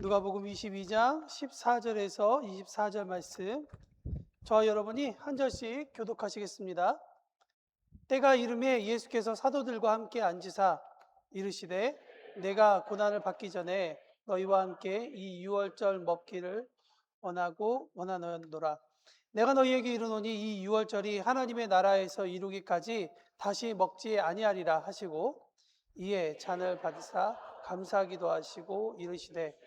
누가복음 22장 14절에서 24절 말씀, 저와 여러분이 한 절씩 교독하시겠습니다. 때가 이르매 예수께서 사도들과 함께 앉으사 이르시되 내가 고난을 받기 전에 너희와 함께 이 유월절 먹기를 원하노라. 내가 너희에게 이르노니 이 유월절이 하나님의 나라에서 이루기까지 다시 먹지 아니하리라 하시고, 이에 잔을 받으사 감사하기도 하시고 이르시되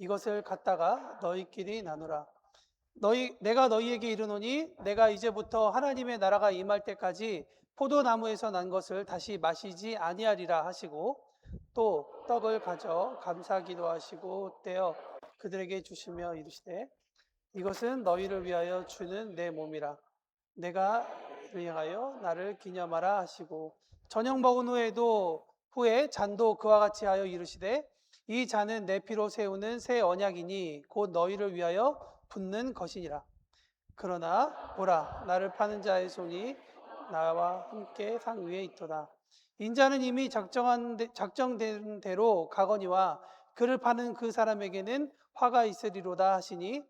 이것을 갖다가 너희끼리 나누라. 내가 너희에게 이르노니 내가 이제부터 하나님의 나라가 임할 때까지 포도나무에서 난 것을 다시 마시지 아니하리라 하시고, 또 떡을 가져 감사하기도 하시고 떼어 그들에게 주시며 이르시되 이것은 너희를 위하여 주는 내 몸이라. 내가 위하여 나를 기념하라 하시고, 저녁 먹은 후에 잔도 그와 같이 하여 이르시되 이 잔은 내 피로 세우는 새 언약이니 곧 너희를 위하여 붓는 것이니라. 그러나 보라, 나를 파는 자의 손이 나와 함께 상 위에 있도다. 인자는 이미 작정된 대로 가거니와 그를 파는 그 사람에게는 화가 있으리로다 하시니,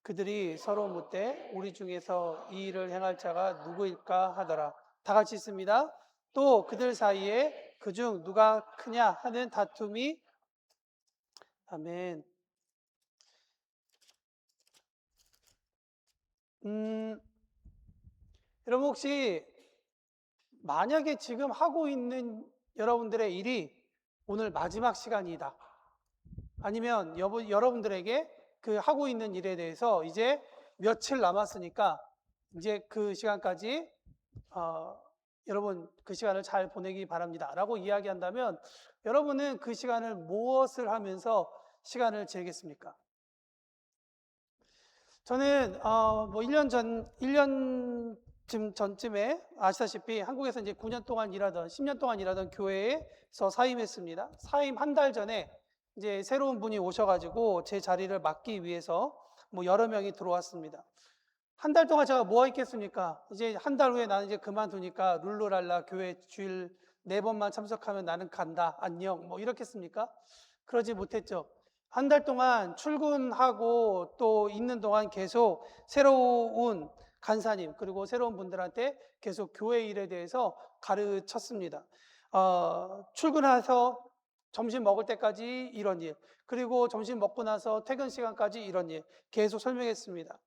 그들이 서로 묻되 우리 중에서 이 일을 행할 자가 누구일까 하더라. 다 같이 있습니다. 또 그들 사이에 그중 누가 크냐 하는 다툼이. 아멘. 여러분, 혹시 만약에 지금 하고 있는 여러분들의 일이 오늘 마지막 시간이다, 아니면 여러분들에게 그 하고 있는 일에 대해서 이제 며칠 남았으니까 이제 그 시간까지 여러분 그 시간을 잘 보내기 바랍니다 라고 이야기한다면, 여러분은 그 시간을 무엇을 하면서 시간을 지내겠습니까? 저는 1년 전쯤에 아시다시피 한국에서 이제 9년 동안 일하던, 10년 동안 일하던 교회에서 사임했습니다. 사임 한 달 전에 이제 새로운 분이 오셔가지고 제 자리를 맡기 위해서 여러 명이 들어왔습니다. 한 달 동안 제가 뭐 했겠습니까? 이제 한 달 후에 나는 이제 그만두니까 룰루랄라 교회 주일 4번만 참석하면 나는 간다, 안녕, 이렇겠습니까? 그러지 못했죠. 한 달 동안 출근하고 또 있는 동안 계속 새로운 간사님 그리고 새로운 분들한테 계속 교회 일에 대해서 가르쳤습니다. 출근해서 점심 먹을 때까지 이런 일, 그리고 점심 먹고 나서 퇴근 시간까지 이런 일 계속 설명했습니다.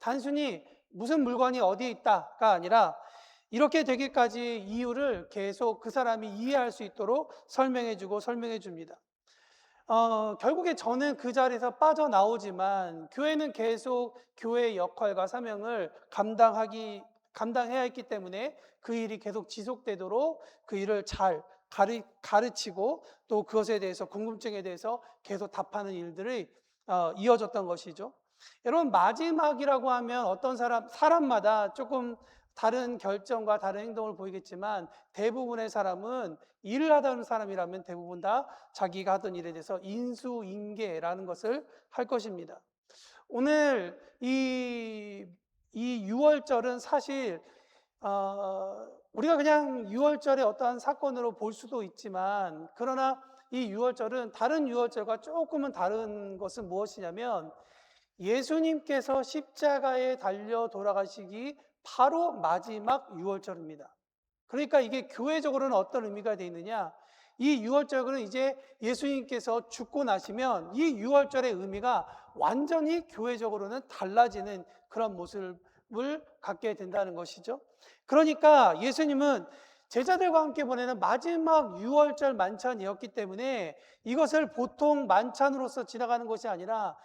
단순히 무슨 물건이 어디에 있다가 아니라 이렇게 되기까지 이유를 계속 그 사람이 이해할 수 있도록 설명해 줍니다. 결국에 저는 그 자리에서 빠져나오지만 교회는 계속 교회의 역할과 사명을 감당해야 했기 때문에 그 일이 계속 지속되도록 그 일을 잘 가르치고 또 그것에 대해서, 궁금증에 대해서 계속 답하는 일들이 이어졌던 것이죠. 여러분, 마지막이라고 하면 어떤 사람마다 조금 다른 결정과 다른 행동을 보이겠지만, 대부분의 사람은 일을 하던 사람이라면 대부분 다 자기가 하던 일에 대해서 인수인계라는 것을 할 것입니다. 오늘 이 6월절은 사실 우리가 그냥 6월절의 어떠한 사건으로 볼 수도 있지만, 그러나 이 6월절은 다른 6월절과 조금은 다른 것은 무엇이냐면, 예수님께서 십자가에 달려 돌아가시기 바로 마지막 6월절입니다. 그러니까 이게 교회적으로는 어떤 의미가 되어 있느냐, 이 6월절은 이제 예수님께서 죽고 나시면 이 6월절의 의미가 완전히 교회적으로는 달라지는 그런 모습을 갖게 된다는 것이죠. 그러니까 예수님은 제자들과 함께 보내는 마지막 6월절 만찬이었기 때문에 이것을 보통 만찬으로서 지나가는 것이 아니라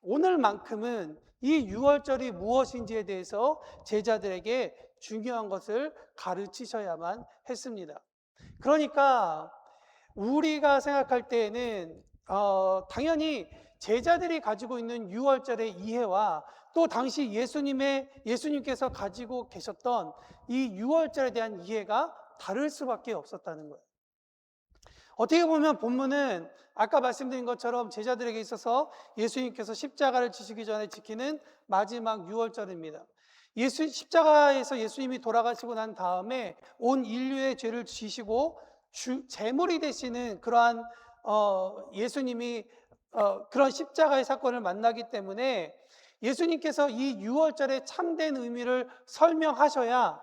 오늘만큼은 이 6월절이 무엇인지에 대해서 제자들에게 중요한 것을 가르치셔야만 했습니다. 그러니까 우리가 생각할 때에는 당연히 제자들이 가지고 있는 6월절의 이해와 또 당시 예수님께서 가지고 계셨던 이 6월절에 대한 이해가 다를 수밖에 없었다는 거예요. 어떻게 보면 본문은 아까 말씀드린 것처럼 제자들에게 있어서 예수님께서 십자가를 지시기 전에 지키는 마지막 6월절입니다. 십자가에서 예수님이 돌아가시고 난 다음에 온 인류의 죄를 지시고 제물이 되시는 그러한 예수님이 그런 십자가의 사건을 만나기 때문에 예수님께서 이 유월절의 참된 의미를 설명하셔야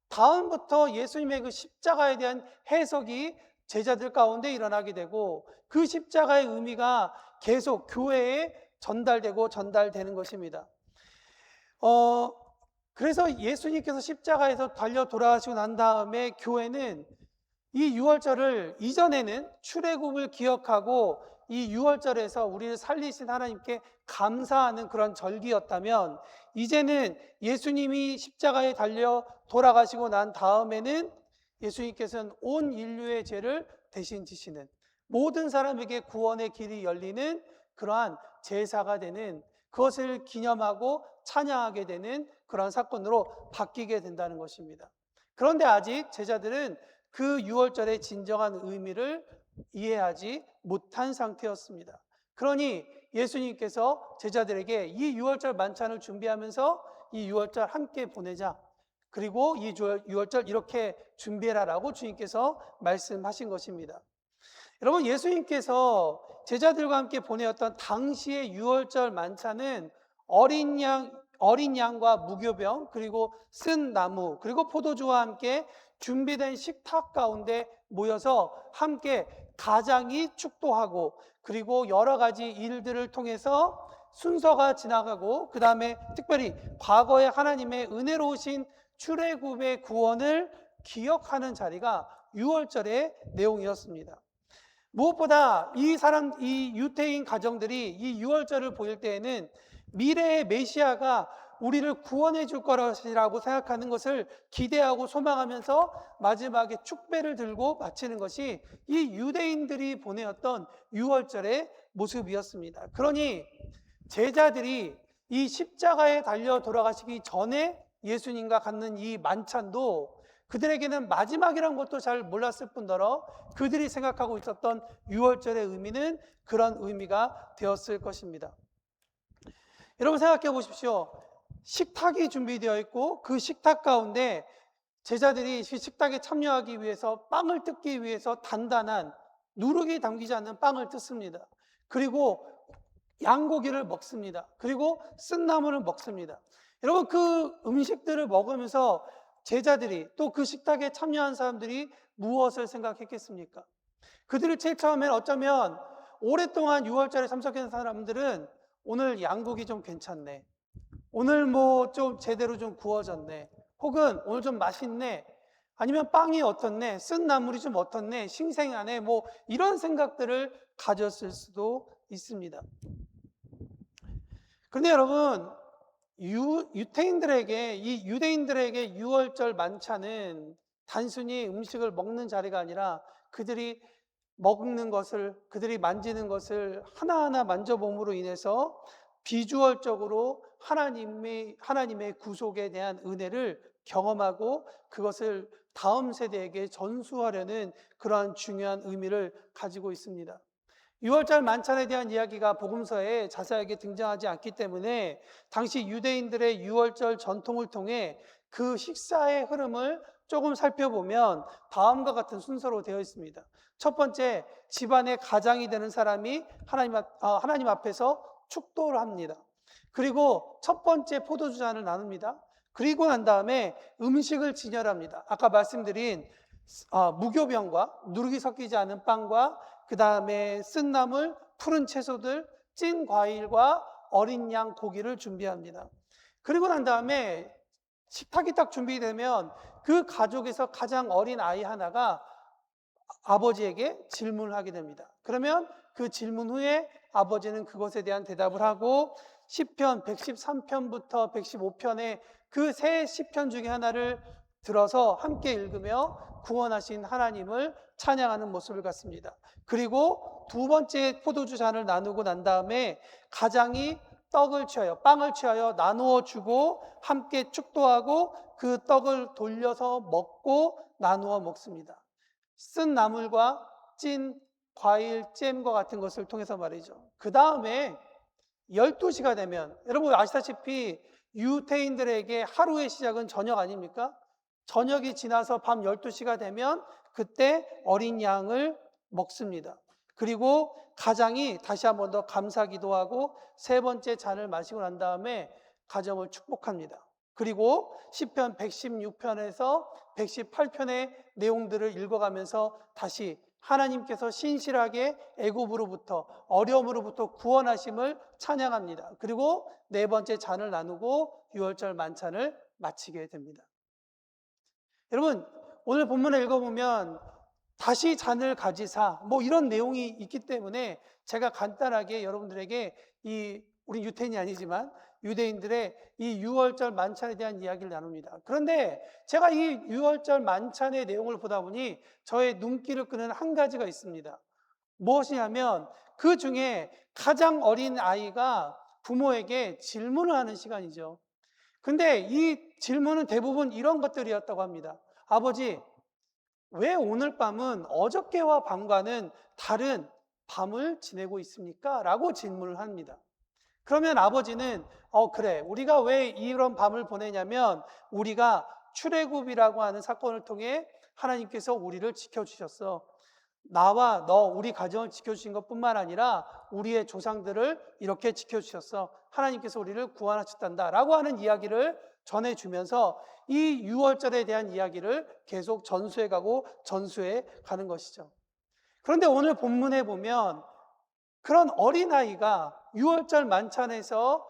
다음부터 예수님의 그 십자가에 대한 해석이 제자들 가운데 일어나게 되고 그 십자가의 의미가 계속 교회에 전달되는 것입니다. 그래서 예수님께서 십자가에서 달려 돌아가시고 난 다음에 교회는 이 유월절을 이전에는 출애굽을 기억하고 이 유월절에서 우리를 살리신 하나님께 감사하는 그런 절기였다면 이제는 예수님이 십자가에 달려 돌아가시고 난 다음에는 예수님께서는 온 인류의 죄를 대신 지시는 모든 사람에게 구원의 길이 열리는 그러한 제사가 되는 그것을 기념하고 찬양하게 되는 그런 사건으로 바뀌게 된다는 것입니다. 그런데 아직 제자들은 그 유월절의 진정한 의미를 이해하지 못한 상태였습니다. 그러니 예수님께서 제자들에게 이 유월절 만찬을 준비하면서 이 유월절 함께 보내자. 그리고 이 유월절 이렇게 준비해라라고 주님께서 말씀하신 것입니다. 여러분, 예수님께서 제자들과 함께 보내었던 당시의 유월절 만찬은 어린 양과 무교병 그리고 쓴 나무 그리고 포도주와 함께 준비된 식탁 가운데 모여서 함께 가장이 축도하고 그리고 여러 가지 일들을 통해서 순서가 지나가고 그 다음에 특별히 과거에 하나님의 은혜로우신 출애굽의 구원을 기억하는 자리가 유월절의 내용이었습니다. 무엇보다 이 유대인 가정들이 이 유월절을 보일 때에는 미래의 메시아가 우리를 구원해 줄 거라고 생각하는 것을 기대하고 소망하면서 마지막에 축배를 들고 마치는 것이 이 유대인들이 보내었던 유월절의 모습이었습니다. 그러니 제자들이 이 십자가에 달려 돌아가시기 전에 예수님과 갖는 이 만찬도 그들에게는 마지막이란 것도 잘 몰랐을 뿐더러 그들이 생각하고 있었던 유월절의 의미는 그런 의미가 되었을 것입니다. 여러분 생각해 보십시오. 식탁이 준비되어 있고 그 식탁 가운데 제자들이 식탁에 참여하기 위해서 빵을 뜯기 위해서 단단한 누룩이 담기지 않는 빵을 뜯습니다. 그리고 양고기를 먹습니다. 그리고 쓴 나물을 먹습니다. 여러분 그 음식들을 먹으면서 제자들이 또 그 식탁에 참여한 사람들이 무엇을 생각했겠습니까? 그들을 제일 처음엔 어쩌면 오랫동안 유월절에 참석한 사람들은 오늘 양고기 좀 괜찮네. 오늘 뭐 좀 제대로 좀 구워졌네. 혹은 오늘 좀 맛있네. 아니면 빵이 어떻네. 쓴 나물이 좀 어떻네. 싱싱하네. 뭐 이런 생각들을 가졌을 수도 있습니다. 그런데 여러분 유대인들에게 유월절 만찬은 단순히 음식을 먹는 자리가 아니라 그들이 먹는 것을 그들이 만지는 것을 하나하나 만져봄으로 인해서 비주얼적으로 하나님의 구속에 대한 은혜를 경험하고 그것을 다음 세대에게 전수하려는 그러한 중요한 의미를 가지고 있습니다. 유월절 만찬에 대한 이야기가 복음서에 자세하게 등장하지 않기 때문에 당시 유대인들의 유월절 전통을 통해 그 식사의 흐름을 조금 살펴보면 다음과 같은 순서로 되어 있습니다. 첫 번째, 집안의 가장이 되는 사람이 하나님 앞에서 축도를 합니다. 그리고 첫 번째 포도주 잔을 나눕니다. 그리고 난 다음에 음식을 진열합니다. 아까 말씀드린 무교병과 누룩이 섞이지 않은 빵과 그 다음에 쓴 나물, 푸른 채소들, 찐 과일과 어린 양 고기를 준비합니다. 그리고 난 다음에 식탁이 딱 준비되면 그 가족에서 가장 어린 아이 하나가 아버지에게 질문을 하게 됩니다. 그러면 그 질문 후에 아버지는 그것에 대한 대답을 하고 시편 113편부터 115편의 그 세 시편 중에 하나를 들어서 함께 읽으며 구원하신 하나님을 찬양하는 모습을 갖습니다. 그리고 두 번째 포도주 잔을 나누고 난 다음에 가장이 빵을 취하여 나누어 주고 함께 축도하고 그 떡을 돌려서 먹고 나누어 먹습니다. 쓴 나물과 찐 과일, 잼과 같은 것을 통해서 말이죠. 그 다음에 12시가 되면 여러분 아시다시피 유대인들에게 하루의 시작은 저녁 아닙니까? 저녁이 지나서 밤 12시가 되면 그때 어린 양을 먹습니다. 그리고 가장이 다시 한 번 더 감사 기도하고 세 번째 잔을 마시고 난 다음에 가정을 축복합니다. 그리고 시편 116편에서 118편의 내용들을 읽어가면서 다시 하나님께서 신실하게 애굽으로부터 어려움으로부터 구원하심을 찬양합니다. 그리고 네 번째 잔을 나누고 유월절 만찬을 마치게 됩니다. 여러분, 오늘 본문을 읽어보면 다시 잔을 가지사 이런 내용이 있기 때문에 제가 간단하게 여러분들에게 우리 유태인이 아니지만 유대인들의 이 유월절 만찬에 대한 이야기를 나눕니다. 그런데 제가 이 유월절 만찬의 내용을 보다 보니 저의 눈길을 끄는 한 가지가 있습니다. 무엇이냐면 그 중에 가장 어린 아이가 부모에게 질문을 하는 시간이죠. 근데 이 질문은 대부분 이런 것들이었다고 합니다. 아버지, 왜 오늘 밤은 어저께와 밤과는 다른 밤을 지내고 있습니까? 라고 질문을 합니다. 그러면 아버지는 그래, 우리가 왜 이런 밤을 보내냐면 우리가 출애굽이라고 하는 사건을 통해 하나님께서 우리를 지켜주셨어. 나와 너, 우리 가정을 지켜주신 것뿐만 아니라 우리의 조상들을 이렇게 지켜주셨어. 하나님께서 우리를 구원하셨단다 라고 하는 이야기를 전해주면서 이 유월절에 대한 이야기를 계속 전수해 가는 것이죠. 그런데 오늘 본문에 보면 그런 어린아이가 유월절 만찬에서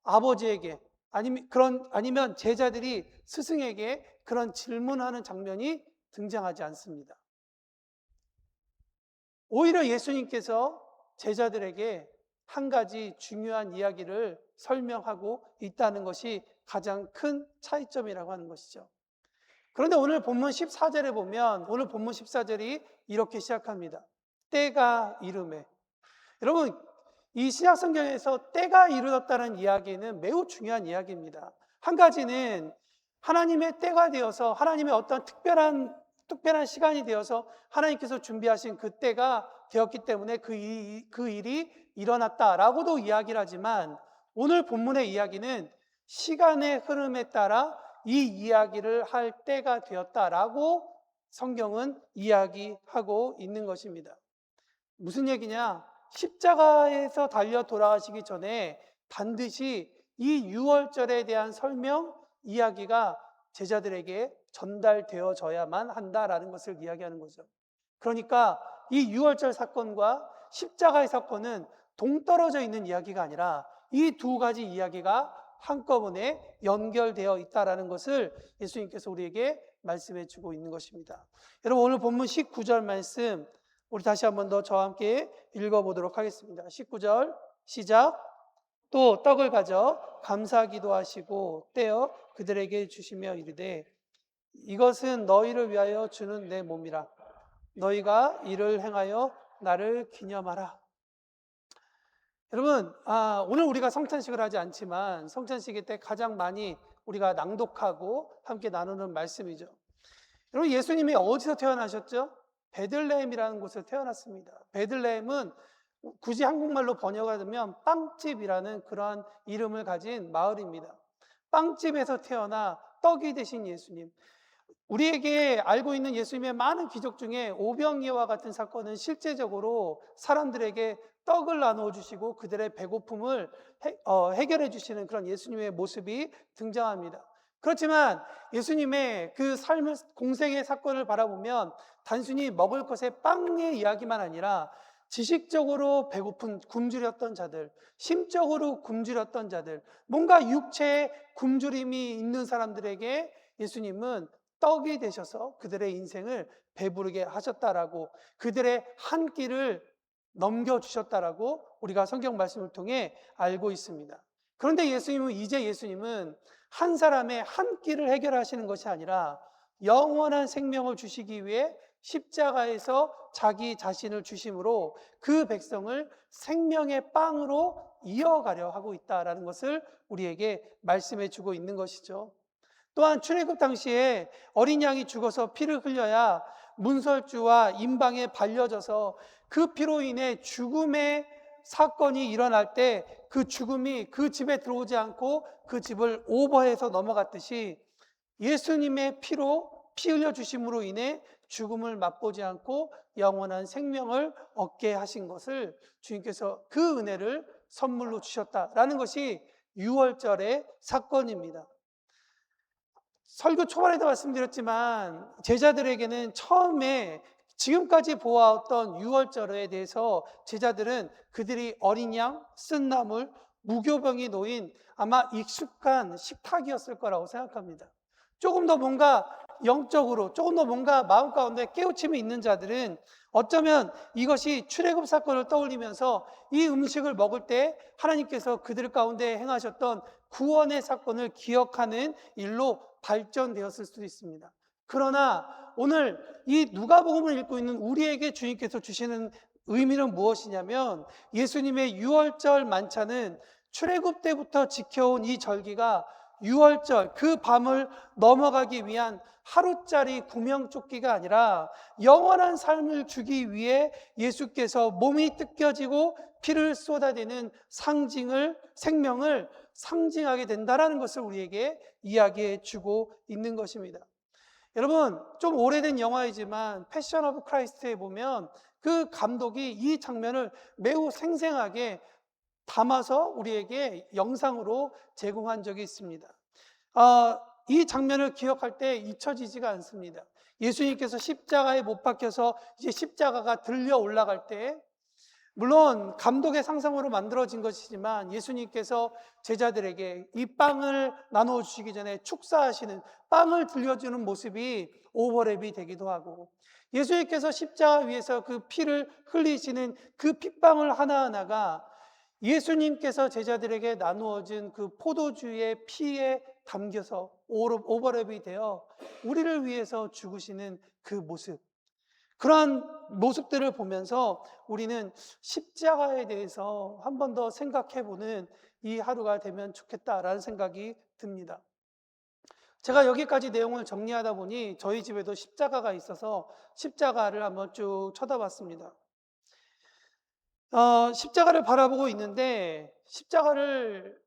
아버지에게 아니면 제자들이 스승에게 그런 질문하는 장면이 등장하지 않습니다. 오히려 예수님께서 제자들에게 한 가지 중요한 이야기를 설명하고 있다는 것이 가장 큰 차이점이라고 하는 것이죠. 그런데 오늘 본문 14절에 보면 오늘 본문 14절이 이렇게 시작합니다. 때가 이르매. 여러분, 이 신약 성경에서 때가 이르렀다는 이야기는 매우 중요한 이야기입니다. 한 가지는 하나님의 때가 되어서 하나님의 어떤 특별한 시간이 되어서 하나님께서 준비하신 그 때가 되었기 때문에 그 일이 일어났다라고도 이야기를 하지만 오늘 본문의 이야기는 시간의 흐름에 따라 이 이야기를 할 때가 되었다라고 성경은 이야기하고 있는 것입니다. 무슨 얘기냐? 십자가에서 달려 돌아가시기 전에 반드시 이 유월절에 대한 설명, 이야기가 제자들에게 전달되어져야만 한다라는 것을 이야기하는 거죠. 그러니까 이 유월절 사건과 십자가의 사건은 동떨어져 있는 이야기가 아니라 이 두 가지 이야기가 한꺼번에 연결되어 있다라는 것을 예수님께서 우리에게 말씀해 주고 있는 것입니다. 여러분, 오늘 본문 19절 말씀 우리 다시 한번 더 저와 함께 읽어보도록 하겠습니다. 19절 시작. 또 떡을 가져 감사 기도하시고 떼어 그들에게 주시며 이르되 이것은 너희를 위하여 주는 내 몸이라. 너희가 이를 행하여 나를 기념하라. 여러분, 오늘 우리가 성찬식을 하지 않지만 성찬식 때 가장 많이 우리가 낭독하고 함께 나누는 말씀이죠. 여러분, 예수님이 어디서 태어나셨죠? 베들레헴이라는 곳에서 태어났습니다. 베들레헴은 굳이 한국말로 번역하면 빵집이라는 그러한 이름을 가진 마을입니다. 빵집에서 태어나 떡이 되신 예수님. 우리에게 알고 있는 예수님의 많은 기적 중에 오병이어와 같은 사건은 실제적으로 사람들에게 떡을 나누어 주시고 그들의 배고픔을 해결해 주시는 그런 예수님의 모습이 등장합니다. 그렇지만 예수님의 그 삶의 공생의 사건을 바라보면 단순히 먹을 것의 빵의 이야기만 아니라 지식적으로 배고픈 굶주렸던 자들, 심적으로 굶주렸던 자들, 뭔가 육체에 굶주림이 있는 사람들에게 예수님은 떡이 되셔서 그들의 인생을 배부르게 하셨다라고, 그들의 한 끼를 넘겨주셨다라고 우리가 성경 말씀을 통해 알고 있습니다. 그런데 예수님은 한 사람의 한 끼를 해결하시는 것이 아니라 영원한 생명을 주시기 위해 십자가에서 자기 자신을 주심으로 그 백성을 생명의 빵으로 이어가려 하고 있다라는 것을 우리에게 말씀해 주고 있는 것이죠. 또한 출애굽 당시에 어린 양이 죽어서 피를 흘려야 문설주와 임방에 발려져서 그 피로 인해 죽음의 사건이 일어날 때 그 죽음이 그 집에 들어오지 않고 그 집을 오버해서 넘어갔듯이 예수님의 피로 피 흘려 주심으로 인해 죽음을 맛보지 않고 영원한 생명을 얻게 하신 것을 주님께서 그 은혜를 선물로 주셨다라는 것이 유월절의 사건입니다. 설교 초반에도 말씀드렸지만 제자들에게는 처음에 지금까지 보아왔던 유월절에 대해서 제자들은 그들이 어린 양, 쓴 나물, 무교병이 놓인 아마 익숙한 식탁이었을 거라고 생각합니다. 조금 더 뭔가 영적으로, 조금 더 뭔가 마음 가운데 깨우침이 있는 자들은 어쩌면 이것이 출애굽 사건을 떠올리면서 이 음식을 먹을 때 하나님께서 그들 가운데 행하셨던 구원의 사건을 기억하는 일로 발전되었을 수도 있습니다. 그러나 오늘 이 누가복음을 읽고 있는 우리에게 주님께서 주시는 의미는 무엇이냐면 예수님의 유월절 만찬은 출애굽 때부터 지켜온 이 절기가 유월절 그 밤을 넘어가기 위한 하루짜리 구명조끼가 아니라 영원한 삶을 주기 위해 예수께서 몸이 뜯겨지고 피를 쏟아내는 생명을 상징하게 된다는 것을 우리에게 이야기해 주고 있는 것입니다. 여러분, 좀 오래된 영화이지만 패션 오브 크라이스트에 보면 그 감독이 이 장면을 매우 생생하게 담아서 우리에게 영상으로 제공한 적이 있습니다. 이 장면을 기억할 때 잊혀지지가 않습니다. 예수님께서 십자가에 못 박혀서 이제 십자가가 들려 올라갈 때, 물론 감독의 상상으로 만들어진 것이지만 예수님께서 제자들에게 이 빵을 나누어 주시기 전에 축사하시는, 빵을 들려주는 모습이 오버랩이 되기도 하고, 예수님께서 십자가 위에서 그 피를 흘리시는 그 핏방울 하나하나가 예수님께서 제자들에게 나누어진 그 포도주의 피에 담겨서 오버랩이 되어 우리를 위해서 죽으시는 그 모습, 그러한 모습들을 보면서 우리는 십자가에 대해서 한 번 더 생각해보는 이 하루가 되면 좋겠다라는 생각이 듭니다. 제가 여기까지 내용을 정리하다 보니 저희 집에도 십자가가 있어서 십자가를 한번 쭉 쳐다봤습니다. 십자가를 바라보고 있는데, 십자가를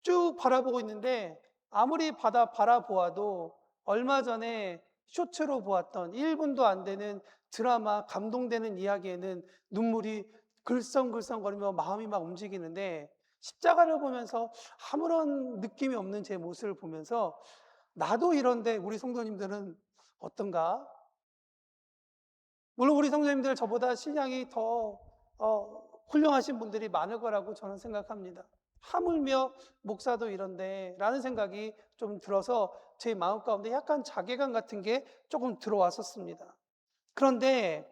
쭉 바라보고 있는데 아무리 바라보아도 얼마 전에 쇼츠로 보았던 1분도 안 되는 드라마, 감동되는 이야기에는 눈물이 글썽글썽거리며 마음이 막 움직이는데, 십자가를 보면서 아무런 느낌이 없는 제 모습을 보면서 나도 이런데 우리 성도님들은 어떤가? 물론 우리 성도님들 저보다 신앙이 더 훌륭하신 분들이 많을 거라고 저는 생각합니다. 하물며 목사도 이런데 라는 생각이 좀 들어서 제 마음 가운데 약간 자괴감 같은 게 조금 들어왔었습니다. 그런데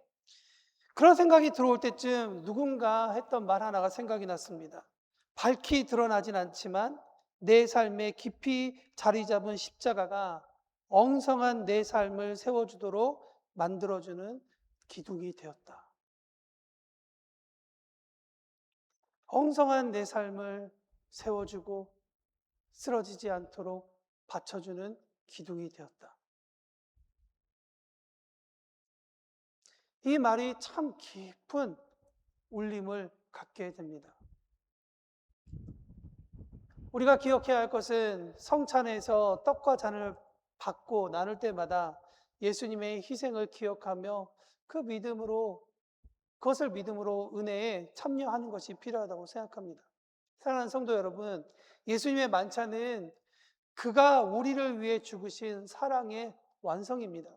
그런 생각이 들어올 때쯤 누군가 했던 말 하나가 생각이 났습니다. 밝히 드러나진 않지만 내 삶에 깊이 자리 잡은 십자가가 엉성한 내 삶을 세워주도록 만들어주는 기둥이 되었다. 엉성한 내 삶을 세워주고 쓰러지지 않도록 받쳐주는 기둥이 되었다. 이 말이 참 깊은 울림을 갖게 됩니다. 우리가 기억해야 할 것은 성찬에서 떡과 잔을 받고 나눌 때마다 예수님의 희생을 기억하며 그것을 믿음으로 은혜에 참여하는 것이 필요하다고 생각합니다. 사랑하는 성도 여러분, 예수님의 만찬은 그가 우리를 위해 죽으신 사랑의 완성입니다.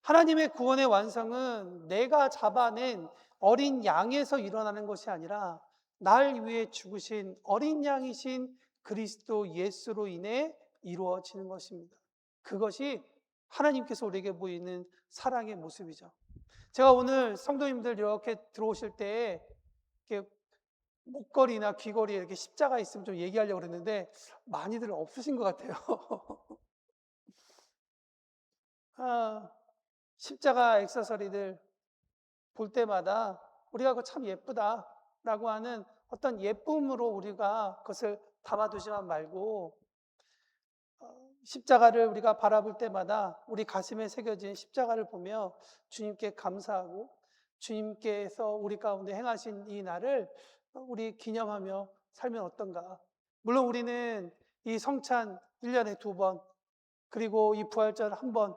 하나님의 구원의 완성은 내가 잡아낸 어린 양에서 일어나는 것이 아니라 날 위해 죽으신 어린 양이신 그리스도 예수로 인해 이루어지는 것입니다. 그것이 하나님께서 우리에게 보이는 사랑의 모습이죠. 제가 오늘 성도님들 이렇게 들어오실 때 이렇게 목걸이나 귀걸이에 이렇게 십자가 있으면 좀 얘기하려고 그랬는데 많이들 없으신 것 같아요. 십자가 액세서리들 볼 때마다 우리가 그거 참 예쁘다라고 하는 어떤 예쁨으로 우리가 그것을 담아두지만 말고, 십자가를 우리가 바라볼 때마다 우리 가슴에 새겨진 십자가를 보며 주님께 감사하고 주님께서 우리 가운데 행하신 이 날을 우리 기념하며 살면 어떤가. 물론 우리는 이 성찬 1년에 2번, 그리고 이 부활절 1번,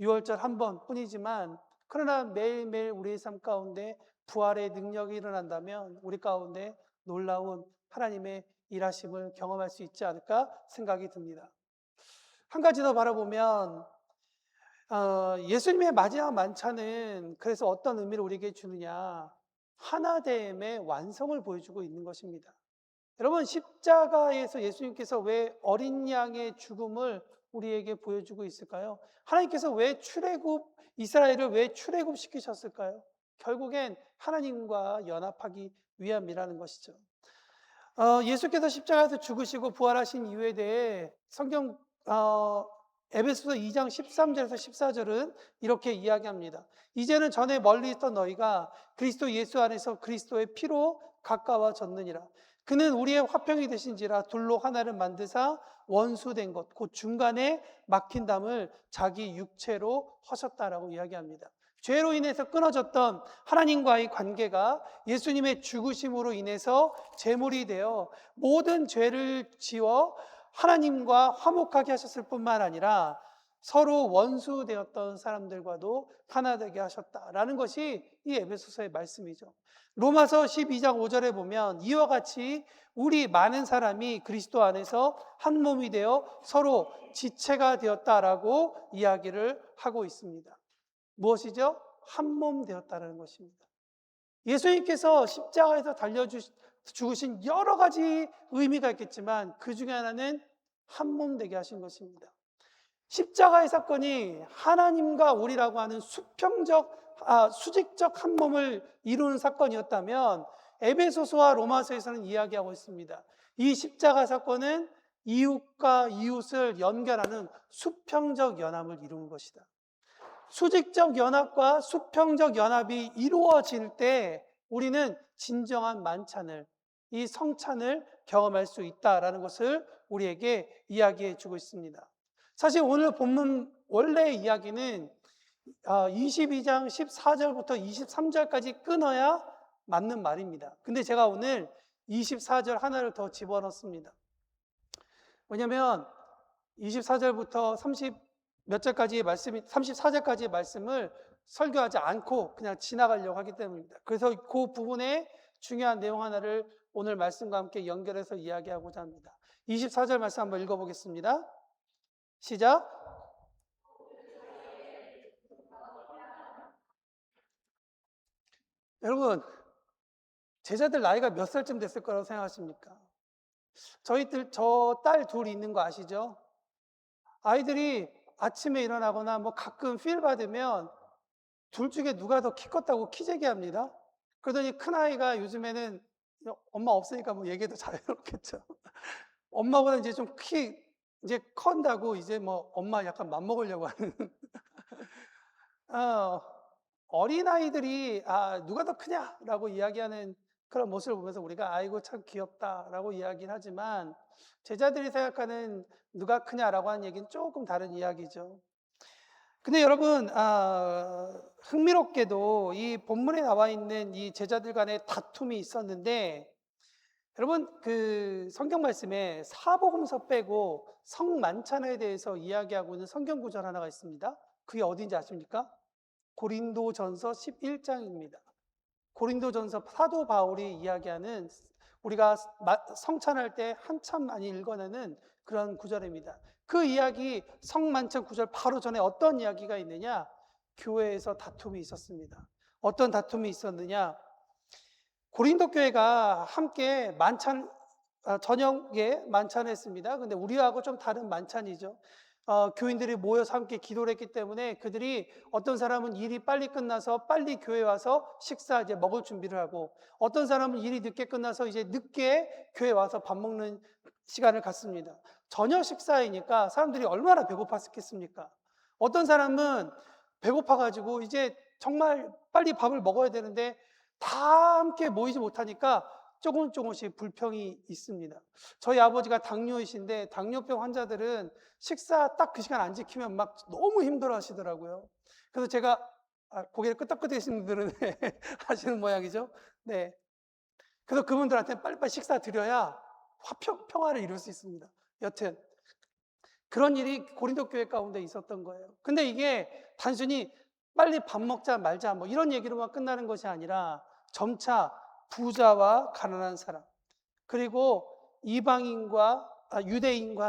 유월절 한 번뿐이지만 그러나 매일매일 우리의 삶 가운데 부활의 능력이 일어난다면 우리 가운데 놀라운 하나님의 일하심을 경험할 수 있지 않을까 생각이 듭니다. 한 가지 더 바라보면 예수님의 마지막 만찬은 그래서 어떤 의미를 우리에게 주느냐, 하나됨의 완성을 보여주고 있는 것입니다. 여러분, 십자가에서 예수님께서 왜 어린 양의 죽음을 우리에게 보여주고 있을까요? 하나님께서 왜 이스라엘을 왜 출애굽시키셨을까요? 결국엔 하나님과 연합하기 위함이라는 것이죠. 예수께서 십자가에서 죽으시고 부활하신 이유에 대해 성경 에베소서 2장 13절에서 14절은 이렇게 이야기합니다. 이제는 전에 멀리 있던 너희가 그리스도 예수 안에서 그리스도의 피로 가까워졌느니라. 그는 우리의 화평이 되신지라 둘로 하나를 만드사 원수된 것 곧 중간에 막힌 담을 자기 육체로 하셨다라고 이야기합니다. 죄로 인해서 끊어졌던 하나님과의 관계가 예수님의 죽으심으로 인해서 제물이 되어 모든 죄를 지워 하나님과 화목하게 하셨을 뿐만 아니라 서로 원수되었던 사람들과도 하나 되게 하셨다라는 것이 이 에베소서의 말씀이죠. 로마서 12장 5절에 보면 이와 같이 우리 많은 사람이 그리스도 안에서 한 몸이 되어 서로 지체가 되었다라고 이야기를 하고 있습니다. 무엇이죠? 한 몸 되었다는 것입니다. 예수님께서 십자가에서 죽으신 여러 가지 의미가 있겠지만 그 중에 하나는 한 몸 되게 하신 것입니다. 십자가의 사건이 하나님과 우리라고 하는 수직적 한 몸을 이루는 사건이었다면 에베소서와 로마서에서는 이야기하고 있습니다. 이 십자가 사건은 이웃과 이웃을 연결하는 수평적 연합을 이루는 것이다. 수직적 연합과 수평적 연합이 이루어질 때 우리는 진정한 만찬을, 이 성찬을 경험할 수 있다라는 것을 우리에게 이야기해 주고 있습니다. 사실 오늘 본문 원래의 이야기는 22장 14절부터 23절까지 끊어야 맞는 말입니다. 근데 제가 오늘 24절 하나를 더 집어넣습니다. 왜냐하면 24절부터 30몇 절까지의 말씀이 34절까지의 말씀을 설교하지 않고 그냥 지나가려고 하기 때문입니다. 그래서 그 부분에 중요한 내용 하나를 오늘 말씀과 함께 연결해서 이야기하고자 합니다. 24절 말씀 한번 읽어보겠습니다. 시작. 여러분, 제자들 나이가 몇 살쯤 됐을 거라고 생각하십니까? 저 딸 둘이 있는 거 아시죠? 아이들이 아침에 일어나거나 뭐 가끔 필 받으면 둘 중에 누가 더 키 컸다고 키재기 합니다. 그러더니 큰아이가 요즘에는 엄마 없으니까 뭐 얘기도 자유롭겠죠. 엄마보다 이제 좀 이제 커다고 이제 뭐 엄마 약간 맘먹으려고 하는. 어린아이들이 누가 더 크냐라고 이야기하는 그런 모습을 보면서 우리가 아이고 참 귀엽다라고 이야기는 하지만 제자들이 생각하는 누가 크냐라고 하는 얘기는 조금 다른 이야기죠. 근데 여러분, 흥미롭게도 이 본문에 나와 있는 이 제자들 간의 다툼이 있었는데, 여러분 그 성경 말씀에 사복음서 빼고 성만찬에 대해서 이야기하고 있는 성경 구절 하나가 있습니다. 그게 어딘지 아십니까? 고린도전서 11장입니다. 고린도전서 사도 바울이 이야기하는, 우리가 성찬할 때 한참 많이 읽어내는 그런 구절입니다. 그 이야기, 성만찬 구절 바로 전에 어떤 이야기가 있느냐? 교회에서 다툼이 있었습니다. 어떤 다툼이 있었느냐? 고린도 교회가 함께 저녁에 만찬했습니다. 근데 우리하고 좀 다른 만찬이죠. 교인들이 모여서 함께 기도를 했기 때문에 그들이 어떤 사람은 일이 빨리 끝나서 빨리 교회에 와서 이제 먹을 준비를 하고, 어떤 사람은 일이 늦게 끝나서 이제 늦게 교회에 와서 밥 먹는 시간을 갖습니다. 저녁 식사이니까 사람들이 얼마나 배고팠겠습니까? 어떤 사람은 배고파가지고 이제 정말 빨리 밥을 먹어야 되는데 다 함께 모이지 못하니까 조금씩 불평이 있습니다. 저희 아버지가 당뇨이신데 당뇨병 환자들은 식사 딱 그 시간 안 지키면 막 너무 힘들어 하시더라고요. 그래서 제가 고개를 끄덕끄덕 하시는 분들은 하시는 모양이죠. 네. 그래서 그분들한테 빨리빨리 식사 드려야 평화를 이룰 수 있습니다. 여튼 그런 일이 고린도 교회 가운데 있었던 거예요. 근데 이게 단순히 빨리 밥 먹자 말자 뭐 이런 얘기로만 끝나는 것이 아니라 점차 부자와 가난한 사람, 그리고 유대인과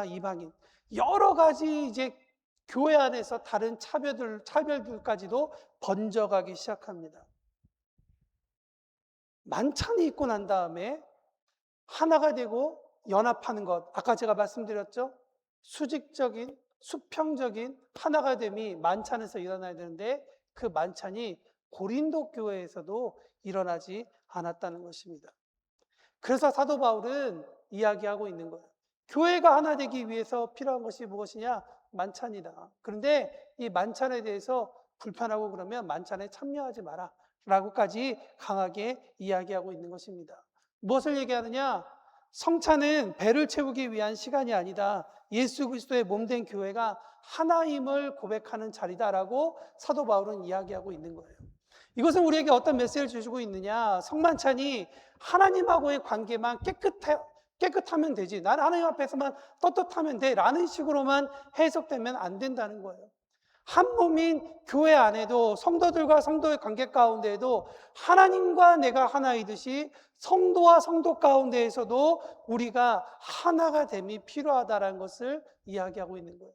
이방인, 여러 가지 이제 교회 안에서 다른 차별들까지도 번져가기 시작합니다. 만찬이 있고 난 다음에 하나가 되고 연합하는 것, 아까 제가 말씀드렸죠? 수직적인, 수평적인 하나가 됨이 만찬에서 일어나야 되는데 그 만찬이 고린도 교회에서도 일어나지 않았다는 것입니다. 그래서 사도 바울은 이야기하고 있는 거예요. 교회가 하나 되기 위해서 필요한 것이 무엇이냐? 만찬이다. 그런데 이 만찬에 대해서 불편하고 그러면 만찬에 참여하지 마라 라고까지 강하게 이야기하고 있는 것입니다. 무엇을 얘기하느냐? 성찬은 배를 채우기 위한 시간이 아니다. 예수 그리스도의 몸된 교회가 하나임을 고백하는 자리다라고 사도 바울은 이야기하고 있는 거예요. 이것은 우리에게 어떤 메시지를 주고 있느냐? 성만찬이 하나님하고의 관계만 깨끗하면 되지, 나는 하나님 앞에서만 떳떳하면 돼 라는 식으로만 해석되면 안 된다는 거예요. 한 몸인 교회 안에도 성도들과 성도의 관계 가운데에도 하나님과 내가 하나이듯이 성도와 성도 가운데에서도 우리가 하나가 됨이 필요하다는 것을 이야기하고 있는 거예요.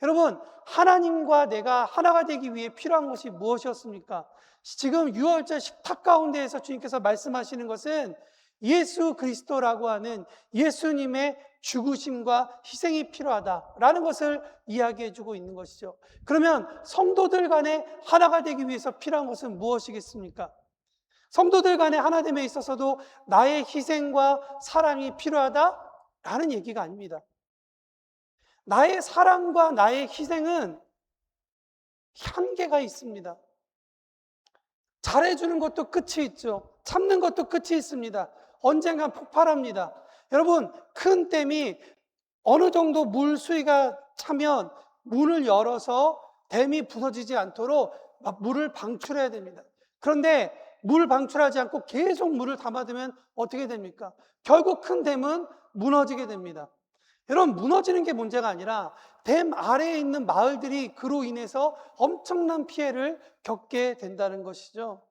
여러분, 하나님과 내가 하나가 되기 위해 필요한 것이 무엇이었습니까? 지금 유월절 식탁 가운데에서 주님께서 말씀하시는 것은 예수 그리스도라고 하는 예수님의 죽으심과 희생이 필요하다라는 것을 이야기해 주고 있는 것이죠. 그러면 성도들 간에 하나가 되기 위해서 필요한 것은 무엇이겠습니까? 성도들 간에 하나됨에 있어서도 나의 희생과 사랑이 필요하다라는 얘기가 아닙니다. 나의 사랑과 나의 희생은 한계가 있습니다. 잘해주는 것도 끝이 있죠. 참는 것도 끝이 있습니다. 언젠간 폭발합니다. 여러분, 큰 댐이 어느 정도 물 수위가 차면 문을 열어서 댐이 부서지지 않도록 물을 방출해야 됩니다. 그런데 물 방출하지 않고 계속 물을 담아두면 어떻게 됩니까? 결국 큰 댐은 무너지게 됩니다. 여러분, 무너지는 게 문제가 아니라 댐 아래에 있는 마을들이 그로 인해서 엄청난 피해를 겪게 된다는 것이죠.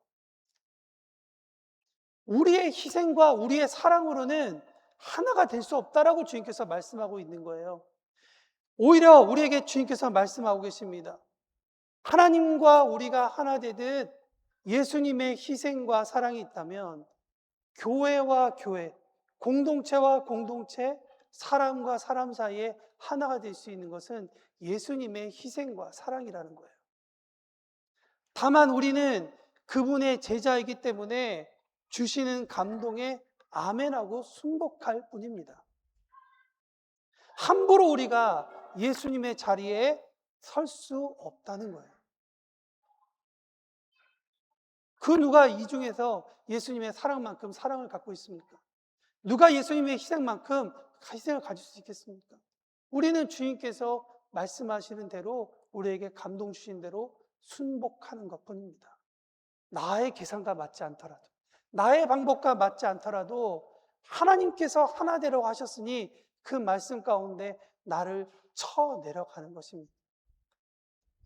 우리의 희생과 우리의 사랑으로는 하나가 될 수 없다라고 주님께서 말씀하고 있는 거예요. 오히려 우리에게 주님께서 말씀하고 계십니다. 하나님과 우리가 하나 되듯 예수님의 희생과 사랑이 있다면 교회와 교회, 공동체와 공동체, 사람과 사람 사이에 하나가 될 수 있는 것은 예수님의 희생과 사랑이라는 거예요. 다만 우리는 그분의 제자이기 때문에 주시는 감동에 아멘하고 순복할 뿐입니다. 함부로 우리가 예수님의 자리에 설 수 없다는 거예요. 그 누가 이 중에서 예수님의 사랑만큼 사랑을 갖고 있습니까? 누가 예수님의 희생만큼 희생을 가질 수 있겠습니까? 우리는 주님께서 말씀하시는 대로, 우리에게 감동 주신 대로 순복하는 것뿐입니다. 나의 계산과 맞지 않더라도, 나의 방법과 맞지 않더라도 하나님께서 하나 되라고 하셨으니 그 말씀 가운데 나를 쳐 내려가는 것입니다.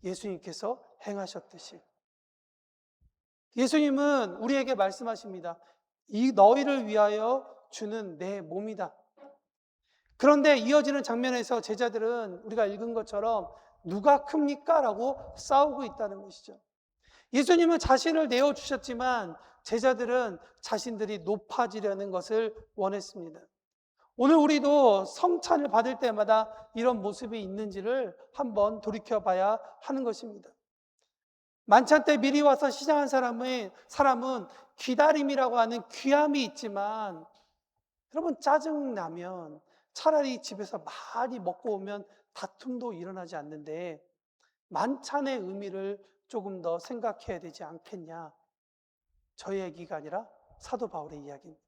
예수님께서 행하셨듯이. 예수님은 우리에게 말씀하십니다. 이 너희를 위하여 주는 내 몸이다. 그런데 이어지는 장면에서 제자들은 우리가 읽은 것처럼 누가 큽니까? 라고 싸우고 있다는 것이죠. 예수님은 자신을 내어주셨지만 제자들은 자신들이 높아지려는 것을 원했습니다. 오늘 우리도 성찬을 받을 때마다 이런 모습이 있는지를 한번 돌이켜봐야 하는 것입니다. 만찬 때 미리 와서 시장한 사람은 기다림이라고 하는 귀함이 있지만, 여러분, 짜증나면 차라리 집에서 많이 먹고 오면 다툼도 일어나지 않는데 만찬의 의미를 조금 더 생각해야 되지 않겠냐. 저의 얘기가 아니라 사도 바울의 이야기입니다.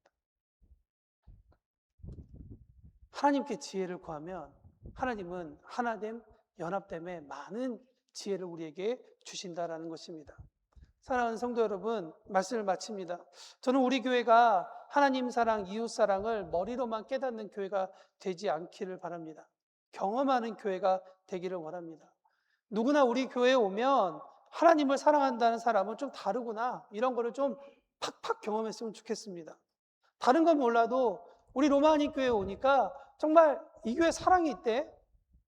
하나님께 지혜를 구하면 하나님은 하나됨, 연합됨에 많은 지혜를 우리에게 주신다라는 것입니다. 사랑하는 성도 여러분, 말씀을 마칩니다. 저는 우리 교회가 하나님 사랑, 이웃 사랑을 머리로만 깨닫는 교회가 되지 않기를 바랍니다. 경험하는 교회가 되기를 원합니다. 누구나 우리 교회에 오면 하나님을 사랑한다는 사람은 좀 다르구나, 이런 거를 좀 팍팍 경험했으면 좋겠습니다. 다른 건 몰라도 우리 로마니 교회에 오니까 정말 이 교회 사랑이 있대.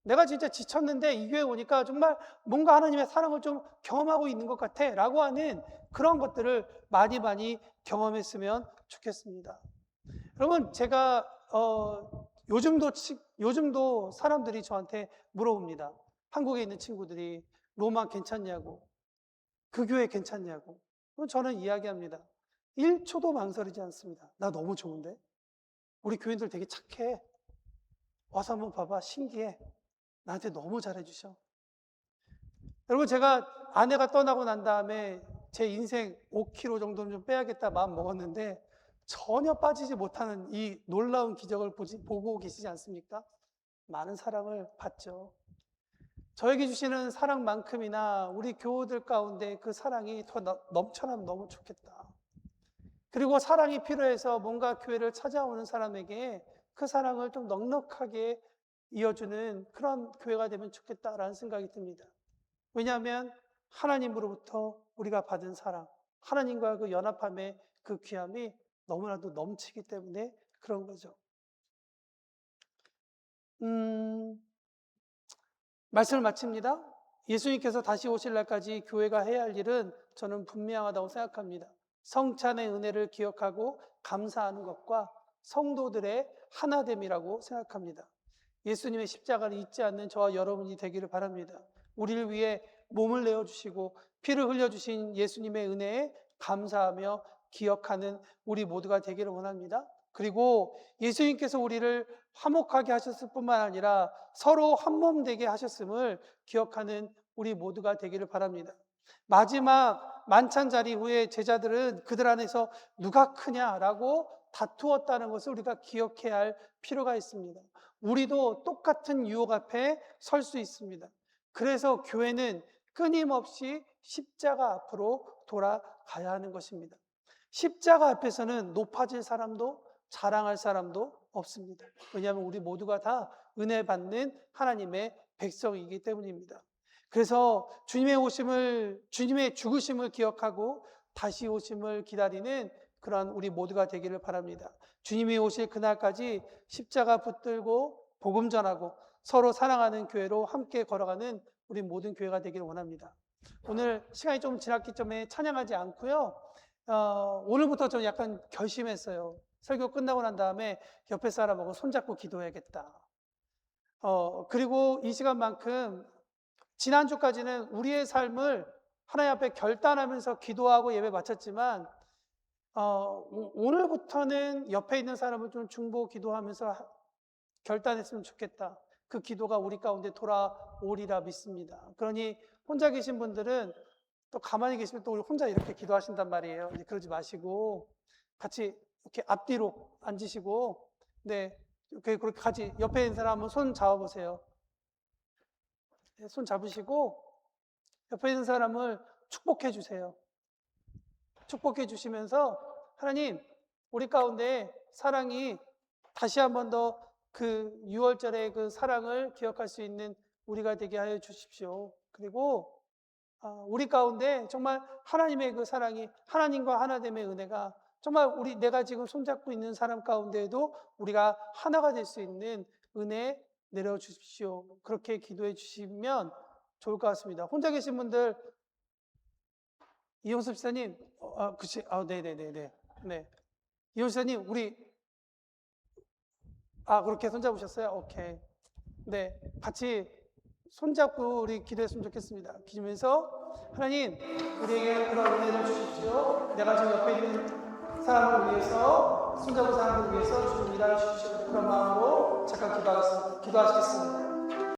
내가 진짜 지쳤는데 이 교회에 오니까 정말 뭔가 하나님의 사랑을 좀 경험하고 있는 것 같아 라고 하는 그런 것들을 많이 경험했으면 좋겠습니다. 여러분, 제가 요즘도 사람들이 저한테 물어봅니다. 한국에 있는 친구들이 로마 괜찮냐고, 그 교회 괜찮냐고. 그럼 저는 이야기합니다. 1초도 망설이지 않습니다. 나 너무 좋은데? 우리 교인들 되게 착해. 와서 한번 봐봐. 신기해. 나한테 너무 잘해주셔. 여러분, 제가 아내가 떠나고 난 다음에 제 인생 5kg 정도는 좀 빼야겠다 마음 먹었는데 전혀 빠지지 못하는 이 놀라운 기적을 보고 계시지 않습니까? 많은 사랑을 받죠. 저에게 주시는 사랑만큼이나 우리 교우들 가운데 그 사랑이 더 넘쳐나면 너무 좋겠다. 그리고 사랑이 필요해서 뭔가 교회를 찾아오는 사람에게 그 사랑을 좀 넉넉하게 이어주는 그런 교회가 되면 좋겠다라는 생각이 듭니다. 왜냐하면 하나님으로부터 우리가 받은 사랑, 하나님과 그 연합함의 그 귀함이 너무나도 넘치기 때문에 그런 거죠. 말씀을 마칩니다. 예수님께서 다시 오실 날까지 교회가 해야 할 일은 저는 분명하다고 생각합니다. 성찬의 은혜를 기억하고 감사하는 것과 성도들의 하나됨이라고 생각합니다. 예수님의 십자가를 잊지 않는 저와 여러분이 되기를 바랍니다. 우리를 위해 몸을 내어주시고 피를 흘려주신 예수님의 은혜에 감사하며 기억하는 우리 모두가 되기를 원합니다. 그리고 예수님께서 우리를 화목하게 하셨을 뿐만 아니라 서로 한 몸 되게 하셨음을 기억하는 우리 모두가 되기를 바랍니다. 마지막 만찬 자리 후에 제자들은 그들 안에서 누가 크냐라고 다투었다는 것을 우리가 기억해야 할 필요가 있습니다. 우리도 똑같은 유혹 앞에 설 수 있습니다. 그래서 교회는 끊임없이 십자가 앞으로 돌아가야 하는 것입니다. 십자가 앞에서는 높아질 사람도 자랑할 사람도 없습니다. 왜냐하면 우리 모두가 다 은혜 받는 하나님의 백성이기 때문입니다. 그래서 주님의 죽으심을 기억하고 다시 오심을 기다리는 그런 우리 모두가 되기를 바랍니다. 주님이 오실 그날까지 십자가 붙들고 복음 전하고 서로 사랑하는 교회로 함께 걸어가는 우리 모든 교회가 되기를 원합니다. 오늘 시간이 좀 지났기 때문에 찬양하지 않고요. 오늘부터 좀 약간 결심했어요. 설교 끝나고 난 다음에 옆에 사람하고 손잡고 기도해야겠다. 그리고 이 시간만큼 지난주까지는 우리의 삶을 하나님 앞에 결단하면서 기도하고 예배 마쳤지만 오늘부터는 옆에 있는 사람을 좀 중보 기도하면서 결단했으면 좋겠다. 그 기도가 우리 가운데 돌아오리라 믿습니다. 그러니 혼자 계신 분들은 또 가만히 계시면 또 혼자 이렇게 기도하신단 말이에요. 그러지 마시고 같이 이렇게 앞뒤로 앉으시고, 네, 그렇게 같이 옆에 있는 사람 한번 손 잡아보세요. 네, 손 잡으시고 옆에 있는 사람을 축복해 주세요. 축복해 주시면서 하나님, 우리 가운데 사랑이 다시 한번 더 그 6월절의 그 사랑을 기억할 수 있는 우리가 되게 하여 주십시오. 그리고 우리 가운데 정말 하나님의 그 사랑이, 하나님과 하나됨의 은혜가 정말 내가 지금 손잡고 있는 사람 가운데에도 우리가 하나가 될 수 있는 은혜 내려주십시오. 그렇게 기도해 주시면 좋을 것 같습니다. 혼자 계신 분들, 이용섭 지사님, 네네네네. 네. 이용섭 지사님, 그렇게 손잡으셨어요? 오케이. 네. 같이 손잡고 우리 기도했으면 좋겠습니다. 기도하면서 하나님, 우리에게 그런 은혜를 주십시오. 내가 지금 옆에 있는 사람을 위해서, 손잡은 사람을 위해서 주님 일하여 주십시오. 그런 마음으로 잠깐 기도하시겠습니다.